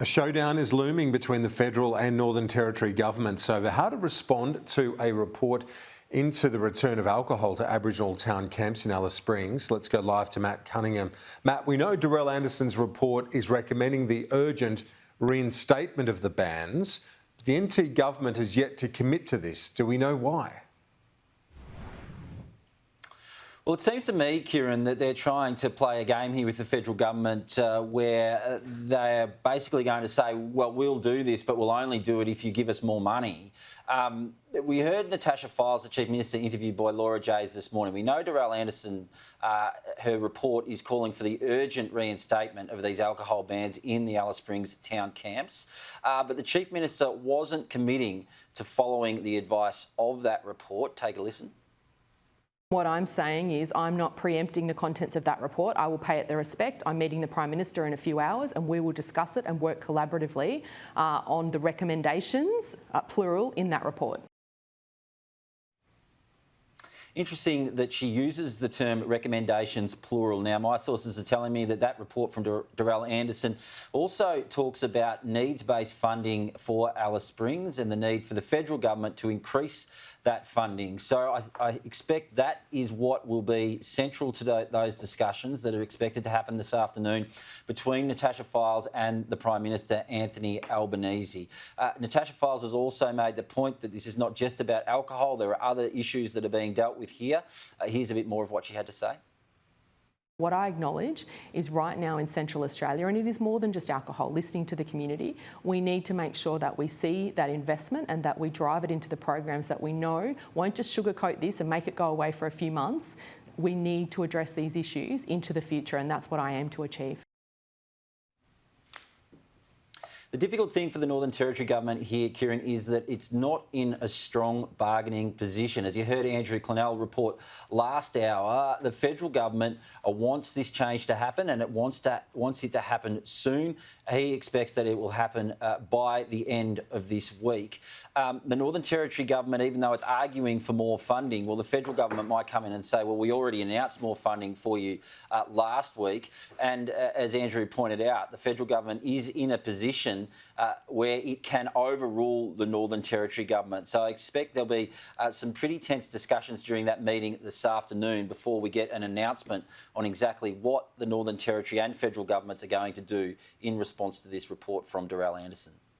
A showdown is looming between the federal and Northern Territory governments over how to respond to a report into the return of alcohol to Aboriginal town camps in Alice Springs. Let's go live to Matt Cunningham. Matt, we know Dorelle Anderson's report is recommending the urgent reinstatement of the bans. The NT government has yet to commit to this. Do we know why? Well, it seems to me, Kieran, that they're trying to play a game here with the federal government where they're basically going to say, well, we'll do this, but we'll only do it if you give us more money. We heard Natasha Fyles, the Chief Minister, interviewed by Laura Jays this morning. We know Dorelle Anderson, her report is calling for the urgent reinstatement of these alcohol bans in the Alice Springs town camps. But the Chief Minister wasn't committing to following the advice of that report. Take a listen. What I'm saying is I'm not preempting the contents of that report. I will pay it the respect. I'm meeting the Prime Minister in a few hours and we will discuss it and work collaboratively on the recommendations, plural, in that report. Interesting that she uses the term recommendations plural. Now, my sources are telling me that that report from Dorelle Anderson also talks about needs-based funding for Alice Springs and the need for the federal government to increase that funding. So I expect that is what will be central to those discussions that are expected to happen this afternoon between Natasha Fyles and the Prime Minister Anthony Albanese. Natasha Fyles has also made the point that this is not just about alcohol. There are other issues that are being dealt with here. Here's a bit more of what she had to say. What I acknowledge is right now in Central Australia, and it is more than just alcohol, listening to the community, we need to make sure that we see that investment and that we drive it into the programs that we know won't just sugarcoat this and make it go away for a few months. We need to address these issues into the future, and that's what I aim to achieve. The difficult thing for the Northern Territory government here, Kieran, is that it's not in a strong bargaining position. As you heard Andrew Clennell report last hour, the federal government wants this change to happen and it wants it to happen soon. He expects that it will happen by the end of this week. The Northern Territory government, even though it's arguing for more funding, well, the federal government might come in and say, well, we already announced more funding for you last week. And as Andrew pointed out, the federal government is in a position where it can overrule the Northern Territory government. So I expect there'll be some pretty tense discussions during that meeting this afternoon before we get an announcement on exactly what the Northern Territory and federal governments are going to do in response to this report from Dorelle Anderson.